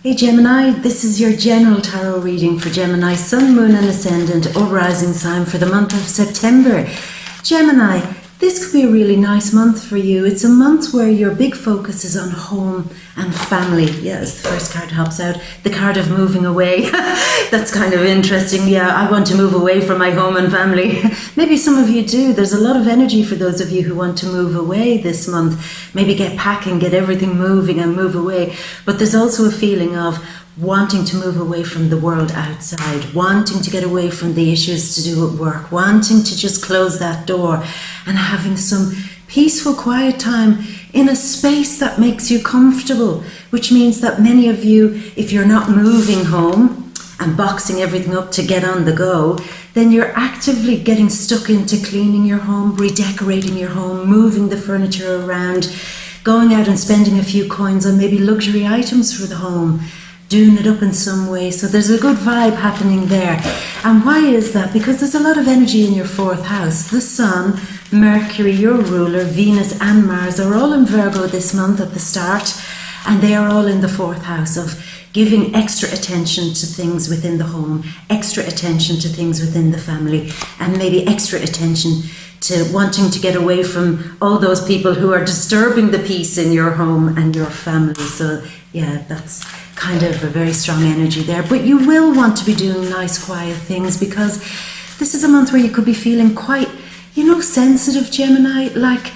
Hey Gemini, this is your general tarot reading for Gemini, Sun, Moon and Ascendant or Rising sign for the month of September. Gemini, this could be a really nice month for you. It's a month where your big focus is on home and family. Yeah, as the first card helps out, the card of moving away. That's kind of interesting. Yeah, I want to move away from my home and family. Maybe some of you do. There's a lot of energy for those of you who want to move away this month. Maybe get packing, get everything moving and move away. But there's also a feeling of wanting to move away from the world outside, wanting to get away from the issues to do with work, wanting to just close that door and having some peaceful, quiet time in a space that makes you comfortable, which means that many of you, if you're not moving home and boxing everything up to get on the go, then you're actively getting stuck into cleaning your home, redecorating your home, moving the furniture around, going out and spending a few coins on maybe luxury items for the home, doing it up in some way. So there's a good vibe happening there. And why is that? Because there's a lot of energy in your fourth house. The Sun, Mercury, your ruler, Venus and Mars are all in Virgo this month at the start, and they are all in the fourth house of giving extra attention to things within the home, extra attention to things within the family, and maybe extra attention to wanting to get away from all those people who are disturbing the peace in your home and your family. So yeah, that's kind of a very strong energy there. But you will want to be doing nice, quiet things because this is a month where you could be feeling quite, sensitive, Gemini, like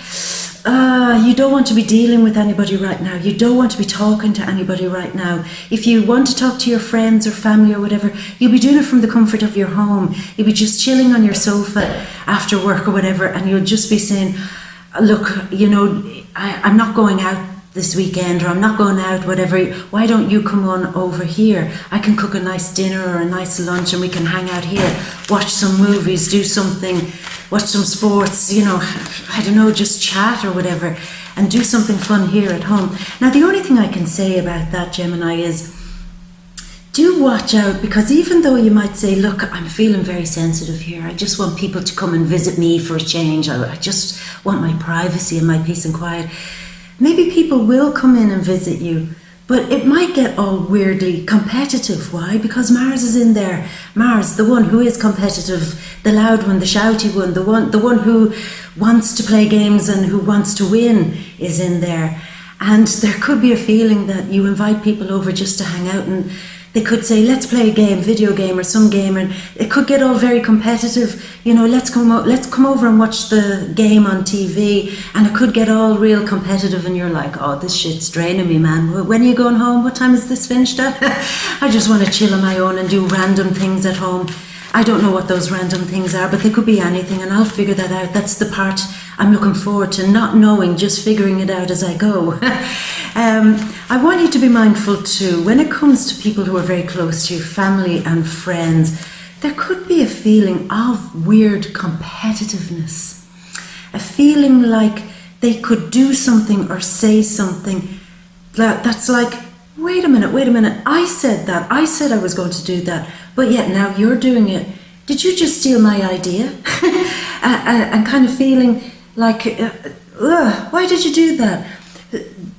you don't want to be dealing with anybody right now. You don't want to be talking to anybody right now. If you want to talk to your friends or family or whatever, you'll be doing it from the comfort of your home. You'll be just chilling on your sofa after work or whatever, and you'll just be saying, look, I'm not going out this weekend, or I'm not going out, whatever, why don't you come on over here? I can cook a nice dinner or a nice lunch and we can hang out here, watch some movies, do something, watch some sports, I don't know, just chat or whatever, and do something fun here at home. Now, the only thing I can say about that, Gemini, is do watch out, because even though you might say, look, I'm feeling very sensitive here, I just want people to come and visit me for a change, I just want my privacy and my peace and quiet. Maybe people will come in and visit you, but it might get all weirdly competitive. Why? Because Mars is in there. Mars, the one who is competitive, the loud one, the shouty one, the one who wants to play games and who wants to win is in there. And there could be a feeling that you invite people over just to hang out, and they could say, let's play a game, video game or some game, and it could get all very competitive. Let's come over and watch the game on TV, and it could get all real competitive, and you're like, oh, this shit's draining me, man. When are you going home? What time is this finished at? I just want to chill on my own and do random things at home. I don't know what those random things are, but they could be anything, and I'll figure that out. That's the part I'm looking forward to, not knowing, just figuring it out as I go. I want you to be mindful too, when it comes to people who are very close to you, family and friends, there could be a feeling of weird competitiveness, a feeling like they could do something or say something that's like, wait a minute, I said that, I said I was going to do that, but yet now you're doing it. Did you just steal my idea? And kind of feeling like, why did you do that?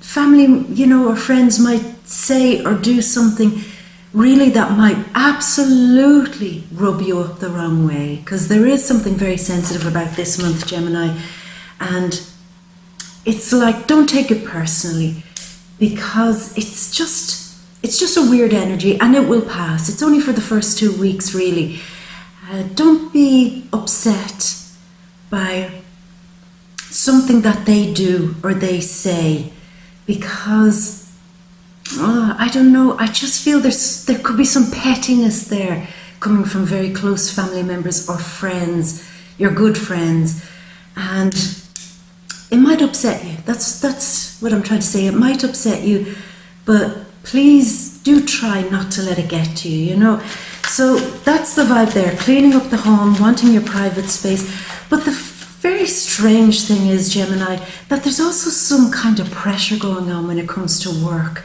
Family, or friends might say or do something really that might absolutely rub you up the wrong way, because there is something very sensitive about this month, Gemini, and it's like, don't take it personally, because it's just a weird energy, and it will pass. It's only for the first 2 weeks, really. Don't be upset by something that they do or they say, because I don't know, I just feel there could be some pettiness there coming from very close family members or friends, your good friends, and it might upset you. That's what I'm trying to say. It might upset you, but please do try not to let it get to you, So that's the vibe there, cleaning up the home, wanting your private space. But the very strange thing is, Gemini, that there's also some kind of pressure going on when it comes to work.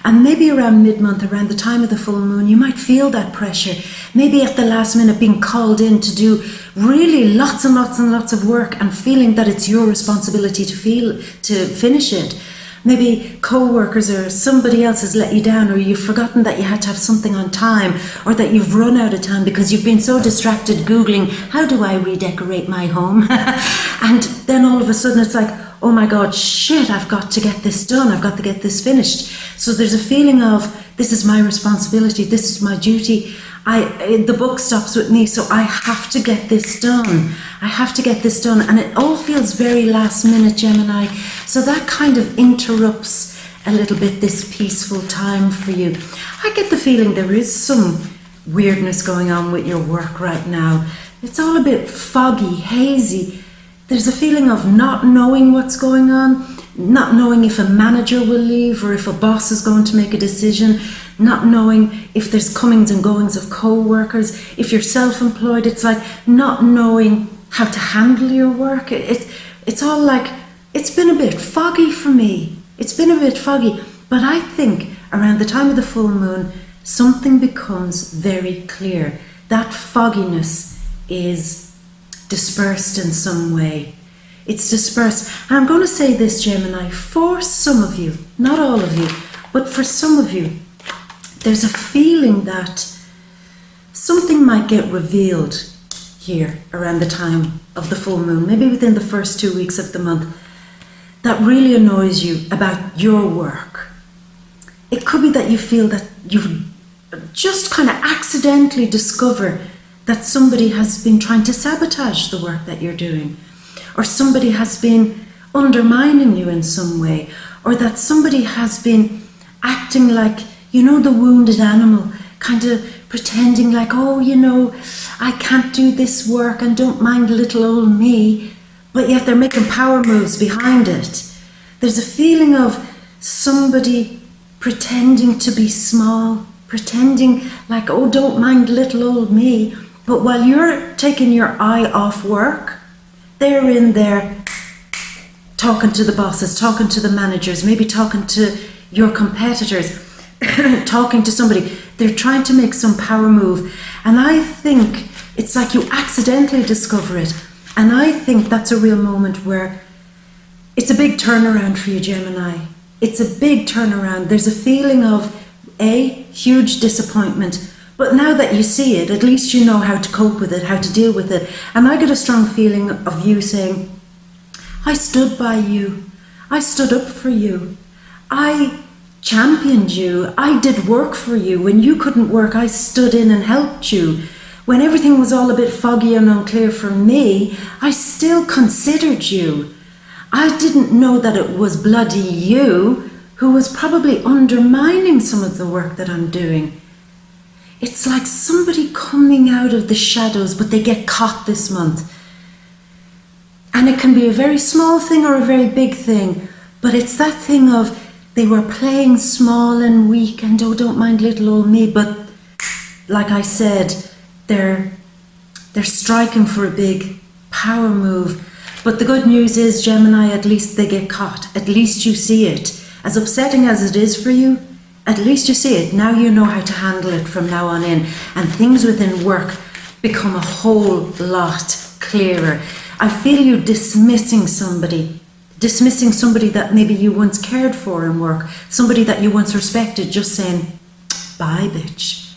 And maybe around mid-month, around the time of the full moon, you might feel that pressure. Maybe at the last minute being called in to do really lots and lots and lots of work and feeling that it's your responsibility to finish it. Maybe co-workers or somebody else has let you down, or you've forgotten that you had to have something on time, or that you've run out of time because you've been so distracted Googling, how do I redecorate my home? And then all of a sudden it's like, oh my God, shit, I've got to get this done. I've got to get this finished. So there's a feeling of, this is my responsibility. This is my duty. The buck stops with me, so I have to get this done. I have to get this done. And it all feels very last minute, Gemini. So that kind of interrupts a little bit this peaceful time for you. I get the feeling there is some weirdness going on with your work right now. It's all a bit foggy, hazy. There's a feeling of not knowing what's going on, not knowing if a manager will leave or if a boss is going to make a decision, not knowing if there's comings and goings of co-workers. If you're self-employed, it's like not knowing how to handle your work. It's all like, it's been a bit foggy for me. It's been a bit foggy. But I think around the time of the full moon, something becomes very clear. That fogginess is dispersed in some way. It's dispersed. And I'm going to say this, Gemini, for some of you, not all of you, but for some of you, there's a feeling that something might get revealed here around the time of the full moon, maybe within the first 2 weeks of the month, that really annoys you about your work. It could be that you feel that you've just kind of accidentally discovered that somebody has been trying to sabotage the work that you're doing, or somebody has been undermining you in some way, or that somebody has been acting like, you know, the wounded animal, kind of pretending like, oh, you know, I can't do this work and don't mind little old me, but yet they're making power moves behind it. There's a feeling of somebody pretending to be small, pretending like, oh, don't mind little old me. But while you're taking your eye off work, they're in there talking to the bosses, talking to the managers, maybe talking to your competitors, talking to somebody. They're trying to make some power move. And I think it's like you accidentally discover it. And I think that's a real moment where it's a big turnaround for you, Gemini. It's a big turnaround. There's a feeling of, huge disappointment. But now that you see it, at least you know how to cope with it, how to deal with it. And I get a strong feeling of you saying, I stood by you. I stood up for you. I championed you. I did work for you. When you couldn't work, I stood in and helped you. When everything was all a bit foggy and unclear for me, I still considered you. I didn't know that it was bloody you who was probably undermining some of the work that I'm doing. It's like somebody coming out of the shadows, but they get caught this month. And it can be a very small thing or a very big thing, but it's that thing of they were playing small and weak and oh, don't mind little old me, but like I said, they're striking for a big power move. But the good news is, Gemini, at least they get caught. At least you see it. As upsetting as it is for you, at least you see it. Now you know how to handle it from now on in. And things within work become a whole lot clearer. I feel you dismissing somebody that maybe you once cared for in work, somebody that you once respected, just saying, bye, bitch.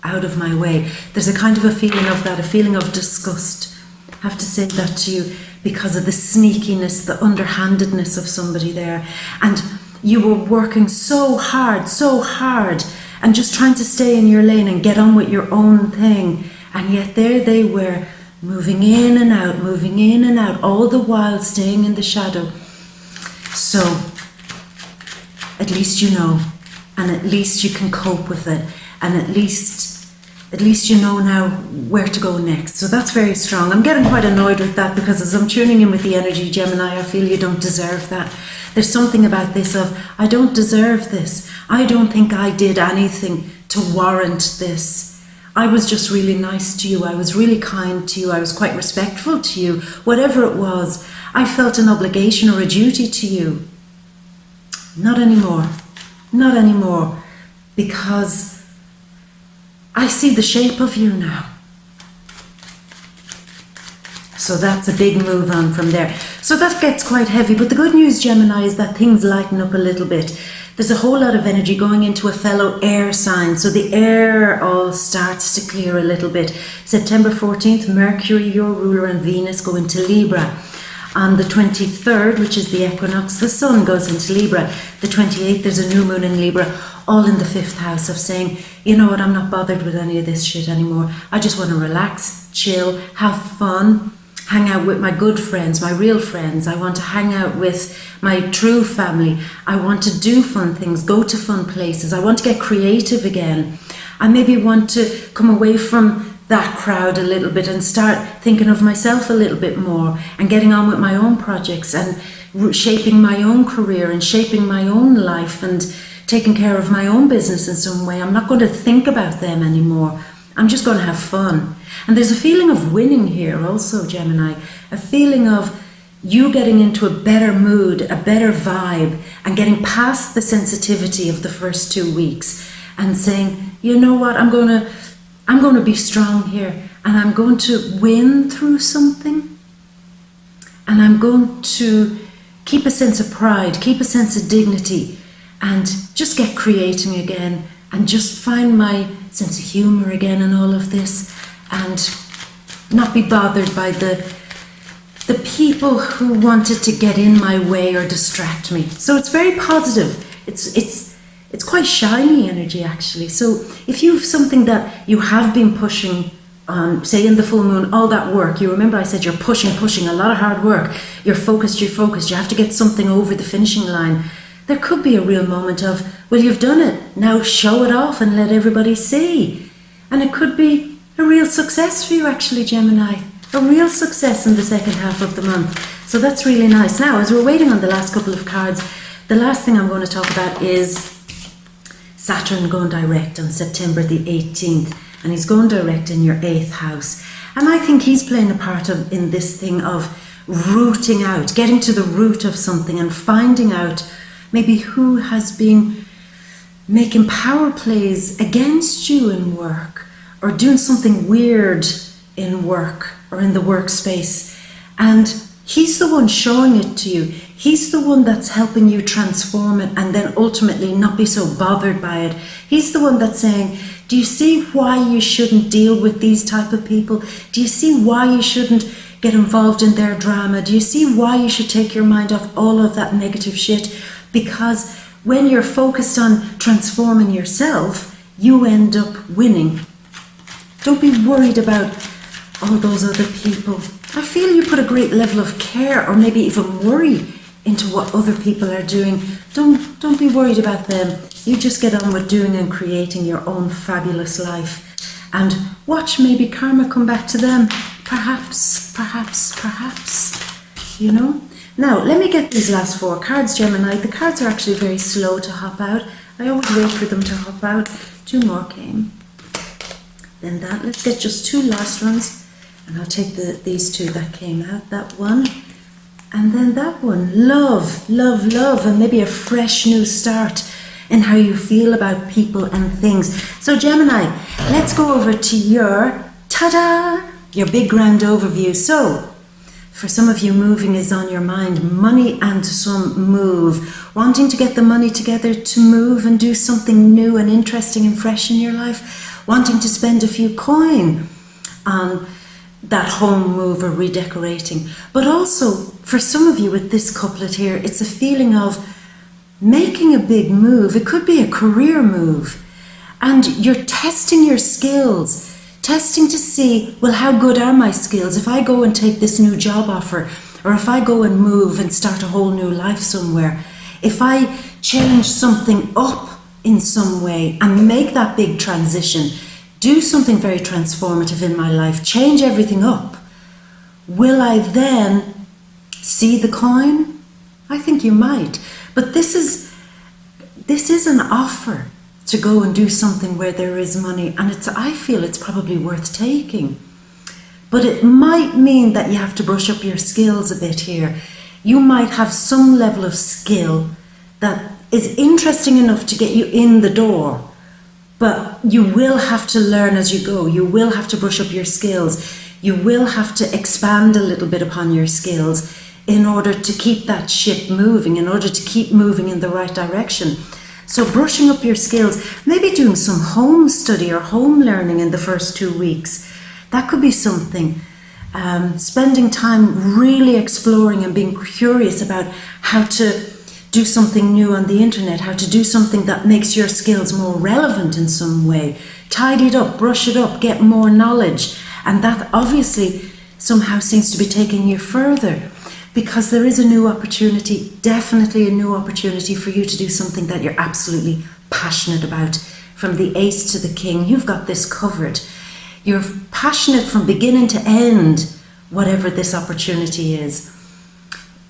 Out of my way. There's a kind of a feeling of that, a feeling of disgust. I have to say that to you because of the sneakiness, the underhandedness of somebody there. And you were working so hard, and just trying to stay in your lane and get on with your own thing. And yet there they were, moving in and out, all the while staying in the shadow. So, at least you know, and at least you can cope with it, and at least you know now where to go next. So that's very strong. I'm getting quite annoyed with that because as I'm tuning in with the energy, Gemini, I feel you don't deserve that. There's something about this of, I don't deserve this. I don't think I did anything to warrant this. I was just really nice to you. I was really kind to you. I was quite respectful to you. Whatever it was, I felt an obligation or a duty to you. Not anymore. Not anymore. Because I see the shape of you now. So that's a big move on from there. So that gets quite heavy. But the good news, Gemini, is that things lighten up a little bit. There's a whole lot of energy going into a fellow air sign. So the air all starts to clear a little bit. September 14th, Mercury, your ruler, and Venus go into Libra. On the 23rd, which is the equinox, the sun goes into Libra. The 28th, there's a new moon in Libra, all in the 5th house of saying, you know what, I'm not bothered with any of this shit anymore. I just want to relax, chill, have fun, hang out with my good friends, my real friends. I want to hang out with my true family. I want to do fun things, go to fun places. I want to get creative again. I maybe want to come away from that crowd a little bit and start thinking of myself a little bit more and getting on with my own projects and shaping my own career and shaping my own life and taking care of my own business in some way. I'm not going to think about them anymore. I'm just going to have fun. And there's a feeling of winning here also, Gemini, a feeling of you getting into a better mood, a better vibe, and getting past the sensitivity of the first 2 weeks and saying, you know what, I'm going to be strong here, and I'm going to win through something, and I'm going to keep a sense of pride, keep a sense of dignity, and just get creating again, and just find my sense of humour again in all of this, and not be bothered by the people who wanted to get in my way or distract me. So it's very positive. It's quite shiny energy, actually. So if you have something that you have been pushing on, say in the full moon, all that work, you remember I said you're pushing, a lot of hard work, you're focused, you have to get something over the finishing line. There could be a real moment of, well, you've done it, now show it off and let everybody see. And it could be a real success for you, actually, Gemini, a real success in the second half of the month. So that's really nice. Now, as we're waiting on the last couple of cards, the last thing I'm going to talk about is Saturn going direct on September the 18th, and he's going direct in your 8th house. And I think he's playing a part in this thing of rooting out, getting to the root of something and finding out maybe who has been making power plays against you in work or doing something weird in work or in the workspace. And he's the one showing it to you. He's the one that's helping you transform it and then ultimately not be so bothered by it. He's the one that's saying, do you see why you shouldn't deal with these type of people? Do you see why you shouldn't get involved in their drama? Do you see why you should take your mind off all of that negative shit? Because when you're focused on transforming yourself, you end up winning. Don't be worried about all those other people. I feel you put a great level of care or maybe even worry into what other people are doing. Don't be worried about them. You just get on with doing and creating your own fabulous life and watch maybe karma come back to them. Perhaps, you know. Now, let me get these last 4 cards, Gemini. The cards are actually very slow to hop out. I always wait for them to hop out. 2 more came. Then that. Let's get just 2 last ones. And I'll take these 2 that came out. That one. And then that one. Love, and maybe a fresh new start in how you feel about people and things. So, Gemini, let's go over to your, ta-da, your big grand overview. So, for some of you, moving is on your mind. Money and some move. Wanting to get the money together to move and do something new and interesting and fresh in your life. Wanting to spend a few coin on that home move or redecorating. But also, for some of you with this couplet here, it's a feeling of making a big move. It could be a career move. And you're testing your skills. Testing to see, well, how good are my skills? If I go and take this new job offer, or if I go and move and start a whole new life somewhere, if I change something up in some way and make that big transition, do something very transformative in my life, change everything up, will I then see the coin? I think you might. But this is an offer to go and do something where there is money, and I feel it's probably worth taking. But it might mean that you have to brush up your skills a bit here. You might have some level of skill that is interesting enough to get you in the door, but you will have to learn as you go. You will have to brush up your skills. You will have to expand a little bit upon your skills in order to keep that ship moving, in order to keep moving in the right direction. So brushing up your skills, maybe doing some home study or home learning in the first 2 weeks. That could be something. Spending time really exploring and being curious about how to do something new on the internet, how to do something that makes your skills more relevant in some way. Tidy it up, brush it up, get more knowledge. And that obviously somehow seems to be taking you further, because there is a new opportunity, definitely a new opportunity for you to do something that you're absolutely passionate about. From the ace to the king, you've got this covered. You're passionate from beginning to end, whatever this opportunity is.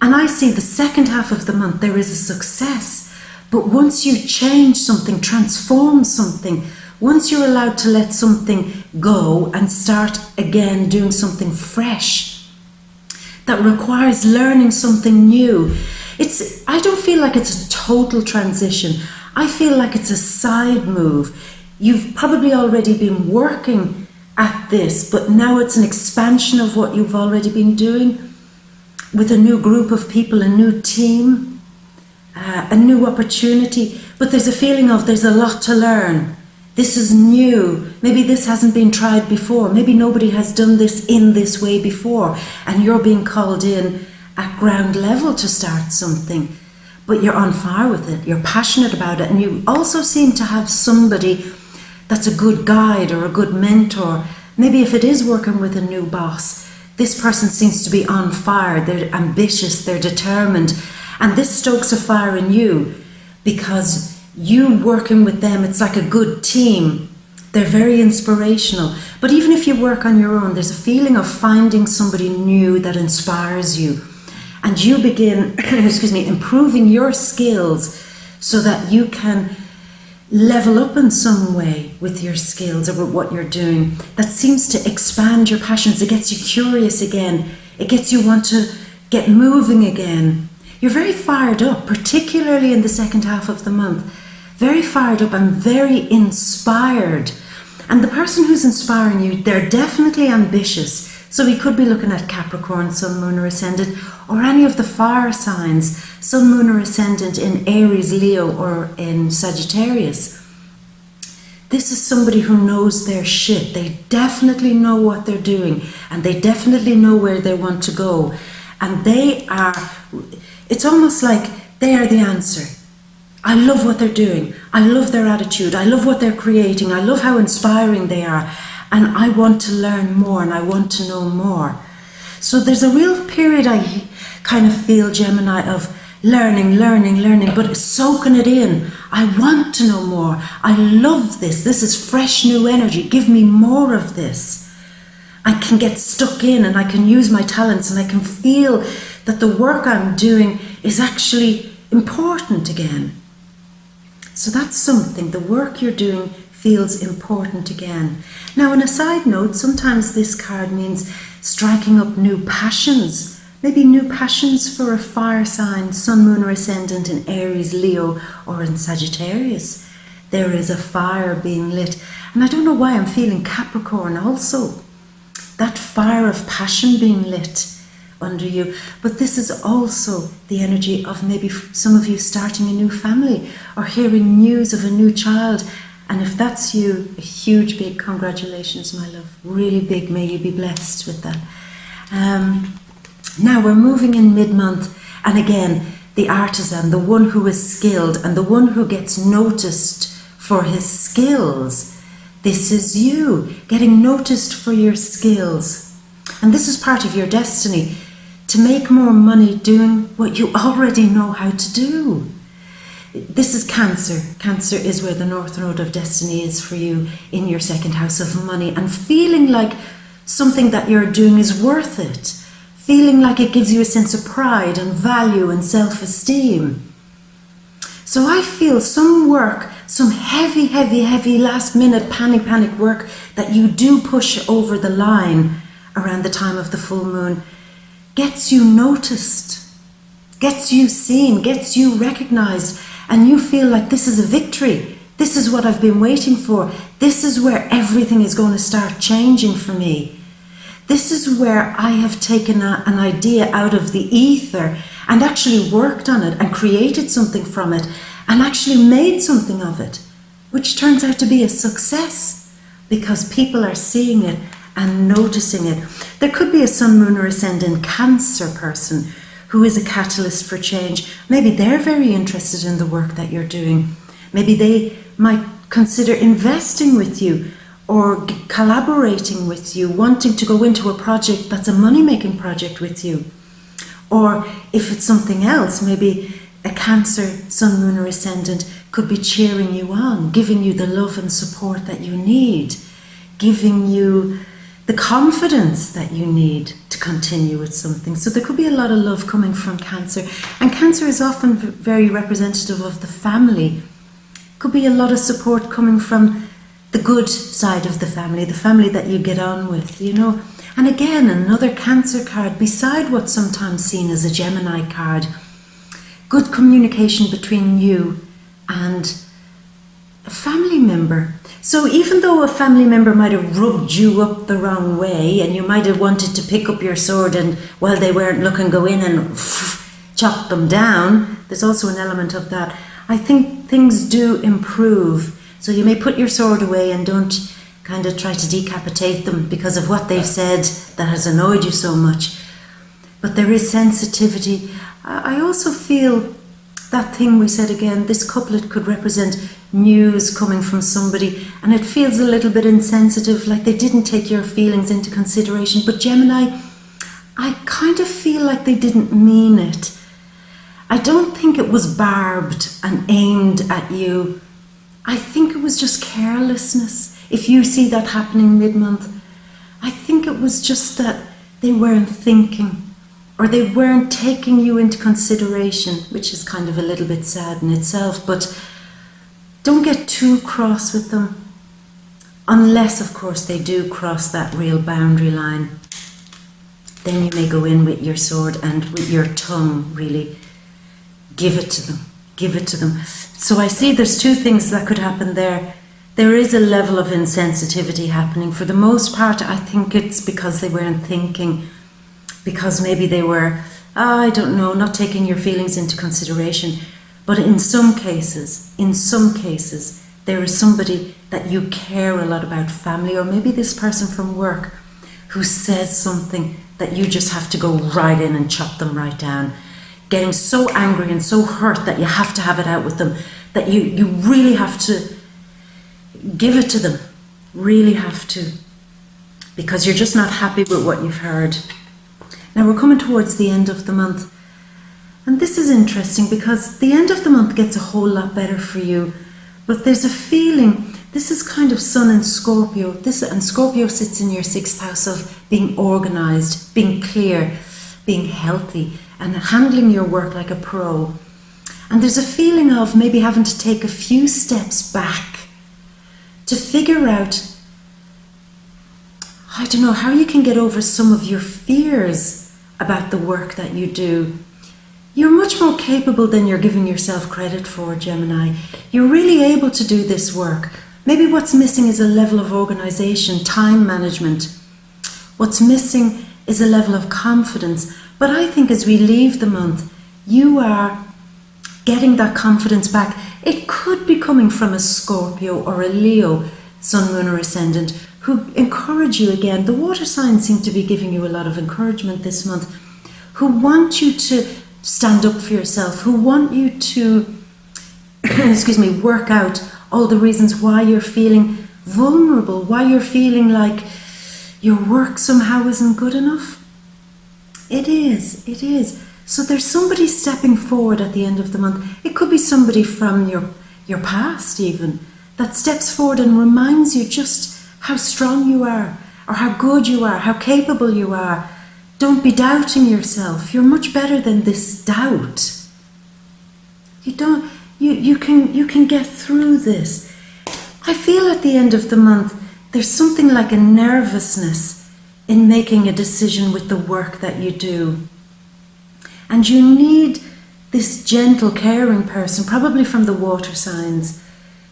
And I see the second half of the month, there is a success. But once you change something, transform something, once you're allowed to let something go and start again doing something fresh, that requires learning something new. I don't feel like it's a total transition. I feel like it's a side move. You've probably already been working at this, but now it's an expansion of what you've already been doing with a new group of people, a new team, a new opportunity. But there's a feeling of there's a lot to learn. This is new. Maybe this hasn't been tried before. Maybe nobody has done this in this way before, and you're being called in at ground level to start something. But you're on fire with it. You're passionate about it, and you also seem to have somebody that's a good guide or a good mentor. Maybe if it is working with a new boss, this person seems to be on fire. They're ambitious, they're determined, and this stokes a fire in you, because you working with them, it's like a good team. They're very inspirational. But even if you work on your own, there's a feeling of finding somebody new that inspires you. And you begin, improving your skills so that you can level up in some way with your skills or with what you're doing. That seems to expand your passions. It gets you curious again. It gets you want to get moving again. You're very fired up, particularly in the second half of the month. Very fired up and very inspired. And the person who's inspiring you, they're definitely ambitious. So we could be looking at Capricorn, Sun, Moon or Ascendant, or any of the fire signs, Sun, Moon or Ascendant in Aries, Leo or in Sagittarius. This is somebody who knows their shit. They definitely know what they're doing, and they definitely know where they want to go. And it's almost like they are the answer. I love what they're doing. I love their attitude. I love what they're creating. I love how inspiring they are. And I want to learn more, and I want to know more. So there's a real period, I kind of feel, Gemini, of learning, but soaking it in. I want to know more. I love this. This is fresh new energy. Give me more of this. I can get stuck in, and I can use my talents, and I can feel that the work I'm doing is actually important again. So that's something. The work you're doing feels important again. Now, on a side note, sometimes this card means striking up new passions. Maybe new passions for a fire sign, Sun, Moon or Ascendant in Aries, Leo or in Sagittarius. There is a fire being lit. And I don't know why I'm feeling Capricorn also. That fire of passion being lit under you. But this is also the energy of maybe some of you starting a new family or hearing news of a new child. And if that's you, a huge big congratulations, my love. Really big. May you be blessed with that. Now we're moving in mid-month, and again, the artisan, the one who is skilled and the one who gets noticed for his skills. This is you, getting noticed for your skills. And this is part of your destiny, to make more money doing what you already know how to do. This is Cancer. Cancer is where the North Node of Destiny is for you in your second house of money, and feeling like something that you're doing is worth it. Feeling like it gives you a sense of pride and value and self-esteem. So I feel some work, some heavy last minute panic work that you do push over the line around the time of the full moon gets you noticed, gets you seen, gets you recognized, and you feel like this is a victory. This is what I've been waiting for. This is where everything is going to start changing for me. This is where I have taken an idea out of the ether and actually worked on it and created something from it and actually made something of it, which turns out to be a success because people are seeing it and noticing it. There could be a Sun, Moon or Ascendant Cancer person who is a catalyst for change. Maybe they're very interested in the work that you're doing. Maybe they might consider investing with you or collaborating with you, wanting to go into a project that's a money-making project with you. Or if it's something else, maybe a Cancer, Sun, Moon or Ascendant could be cheering you on, giving you the love and support that you need, giving you the confidence that you need to continue with something. So there could be a lot of love coming from Cancer. And Cancer is often very representative of the family. Could be a lot of support coming from the good side of the family that you get on with, you know. And again, another Cancer card, beside what's sometimes seen as a Gemini card. Good communication between you and a family member. So even though a family member might have rubbed you up the wrong way and you might have wanted to pick up your sword and while they weren't looking, go in and chop them down, there's also an element of that. I think things do improve. So you may put your sword away and don't kind of try to decapitate them because of what they've said that has annoyed you so much. But there is sensitivity. I also feel that thing we said again, this couplet could represent news coming from somebody and it feels a little bit insensitive, like they didn't take your feelings into consideration. But Gemini, I kind of feel like they didn't mean it. I don't think it was barbed and aimed at you. I think it was just carelessness. If you see that happening mid-month, I think it was just that they weren't thinking or they weren't taking you into consideration, which is kind of a little bit sad in itself. But don't get too cross with them, unless, of course, they do cross that real boundary line. Then you may go in with your sword and with your tongue, really give it to them. Give it to them. So I see there's two things that could happen there. There is a level of insensitivity happening. For the most part, I think it's because they weren't thinking, because maybe they were, I don't know, not taking your feelings into consideration. But in some cases, there is somebody that you care a lot about, family, or maybe this person from work who says something that you just have to go right in and chop them right down. Getting so angry and so hurt that you have to have it out with them, that you really have to give it to them, really have to, because you're just not happy with what you've heard. Now we're coming towards the end of the month, and this is interesting because the end of the month gets a whole lot better for you, but there's a feeling, this is kind of Sun in Scorpio, and Scorpio sits in your 6th house of being organized, being clear, being healthy, and handling your work like a pro. And there's a feeling of maybe having to take a few steps back to figure out, I don't know, how you can get over some of your fears about the work that you do. You're much more capable than you're giving yourself credit for, Gemini. You're really able to do this work. Maybe what's missing is a level of organization, time management. What's missing is a level of confidence. But I think as we leave the month, you are getting that confidence back. It could be coming from a Scorpio or a Leo, Sun, Moon or Ascendant, who encourage you again. The water signs seem to be giving you a lot of encouragement this month, who want you to stand up for yourself, who want you to, work out all the reasons why you're feeling vulnerable, why you're feeling like your work somehow isn't good enough. It is. So there's somebody stepping forward at the end of the month. It could be somebody from your past even, that steps forward and reminds you just how strong you are, or how good you are, how capable you are. Don't be doubting yourself. You're much better than this doubt. You can get through this. I feel at the end of the month, there's something like a nervousness in making a decision with the work that you do. And you need this gentle, caring person, probably from the water signs,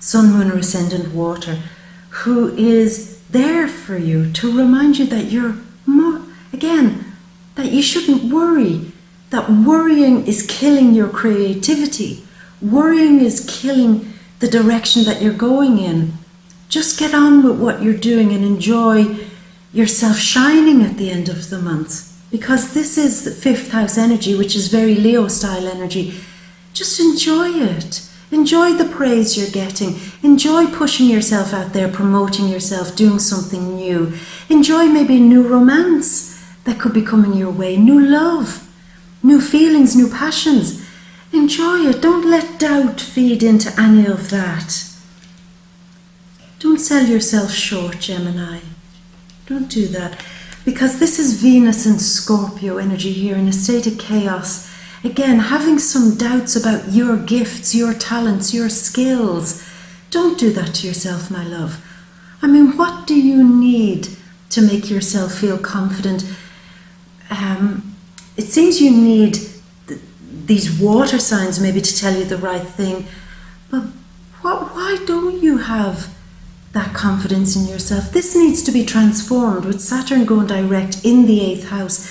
Sun, Moon or Ascendant Water, who is there for you to remind you that you're more, again, that you shouldn't worry, that worrying is killing your creativity. Worrying is killing the direction that you're going in. Just get on with what you're doing and enjoy yourself shining at the end of the month. Because this is the 5th house energy, which is very Leo style energy. Just enjoy it. Enjoy the praise you're getting. Enjoy pushing yourself out there, promoting yourself, doing something new. Enjoy maybe new romance that could be coming your way, new love, new feelings, new passions. Enjoy it. Don't let doubt feed into any of that. Don't sell yourself short, Gemini. Don't do that. Because this is Venus and Scorpio energy here in a state of chaos. Again, having some doubts about your gifts, your talents, your skills. Don't do that to yourself, my love. I mean, what do you need to make yourself feel confident? It seems you need these water signs maybe to tell you the right thing. But why don't you have that confidence in yourself? This needs to be transformed with Saturn going direct in the 8th house.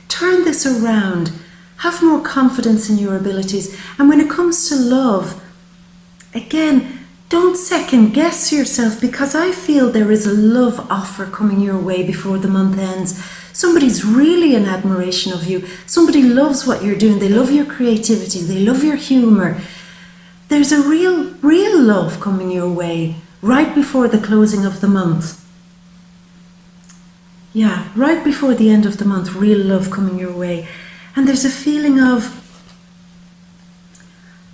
Turn this around. Have more confidence in your abilities. And when it comes to love, again, don't second guess yourself, because I feel there is a love offer coming your way before the month ends. Somebody's really in admiration of you. Somebody loves what you're doing. They love your creativity. They love your humor. There's a real love coming your way right before the closing of the month. Yeah, right before the end of the month, real love coming your way. And there's a feeling of,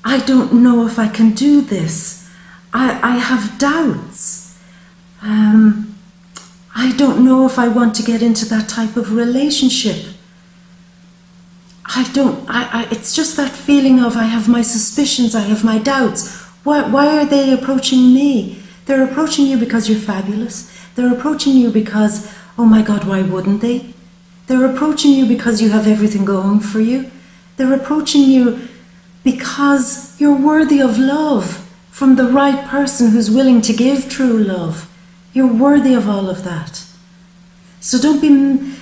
I don't know if I can do this. I have doubts. I don't know if I want to get into that type of relationship. It's just that feeling of, I have my suspicions, I have my doubts. Why are they approaching me? They're approaching you because you're fabulous. They're approaching you because, oh my God, why wouldn't they? They're approaching you because you have everything going for you. They're approaching you because you're worthy of love from the right person who's willing to give true love. You're worthy of all of that. So don't be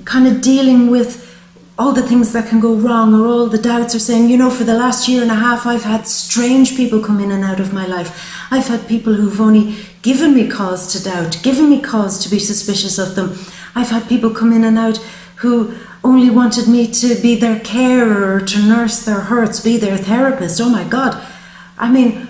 kind of dealing with all the things that can go wrong, or all the doubts, or saying, you know, for the last year and a half, I've had strange people come in and out of my life. I've had people who've only given me cause to doubt, given me cause to be suspicious of them. I've had people come in and out who only wanted me to be their carer, to nurse their hurts, be their therapist. Oh my God. I mean,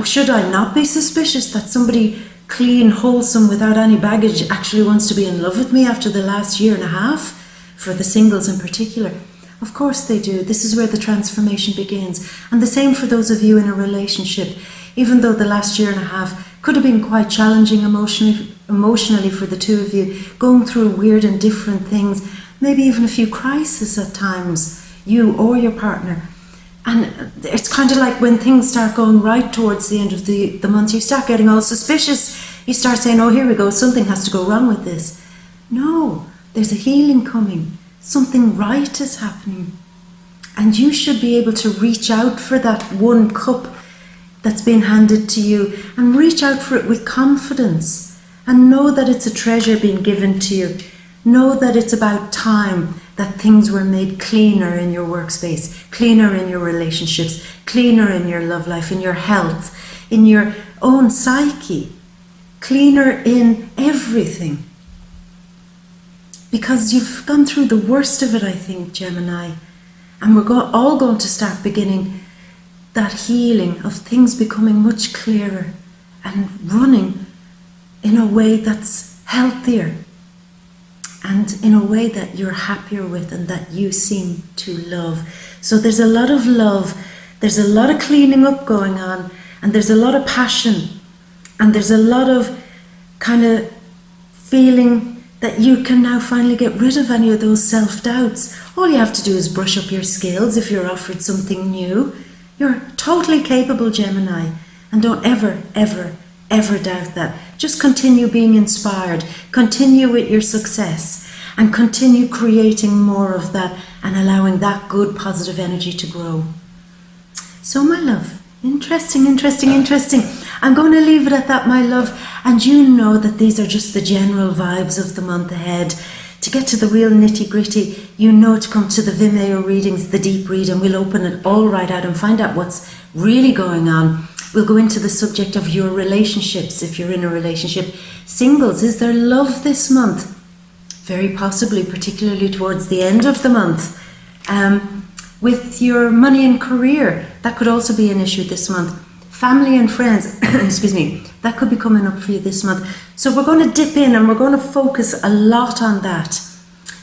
should I not be suspicious that somebody clean, wholesome, without any baggage actually wants to be in love with me after the last year and a half? For the singles in particular. Of course they do. This is where the transformation begins. And the same for those of you in a relationship. Even though the last year and a half could have been quite challenging emotionally for the two of you, going through weird and different things, maybe even a few crises at times, you or your partner. And it's kind of like when things start going right towards the end of the month, you start getting all suspicious. You start saying, oh, here we go, something has to go wrong with this. No, there's a healing coming. Something right is happening. And you should be able to reach out for that one cup that's been handed to you, and reach out for it with confidence, and know that it's a treasure being given to you. Know that it's about time that things were made cleaner in your workspace, cleaner in your relationships, cleaner in your love life, in your health, in your own psyche, cleaner in everything. Because you've gone through the worst of it, I think, Gemini. And we're all going to start beginning that healing of things becoming much clearer and running in a way that's healthier and in a way that you're happier with and that you seem to love. So there's a lot of love, there's a lot of cleaning up going on, and there's a lot of passion, and there's a lot of kind of feeling that you can now finally get rid of any of those self-doubts. All you have to do is brush up your skills if you're offered something new. You're totally capable, Gemini, and don't ever, ever, ever doubt that. Just continue being inspired, continue with your success, and continue creating more of that and allowing that good positive energy to grow. So my love, interesting. I'm going to leave it at that, my love, and you know that these are just the general vibes of the month ahead. To get to the real nitty-gritty, you know to come to the VIMEO readings, the deep read, and we'll open it all right out and find out what's really going on. We'll go into the subject of your relationships, if you're in a relationship. Singles, is there love this month? Very possibly, particularly towards the end of the month. With your money and career, that could also be an issue this month. Family and friends, excuse me, that could be coming up for you this month. So we're going to dip in and we're going to focus a lot on that.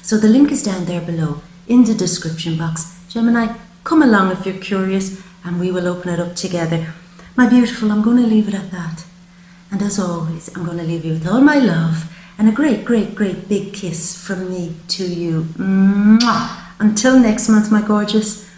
So the link is down there below in the description box. Gemini, come along if you're curious and we will open it up together. My beautiful, I'm going to leave it at that. And as always, I'm going to leave you with all my love and a great, great, great big kiss from me to you. Mwah! Until next month, my gorgeous.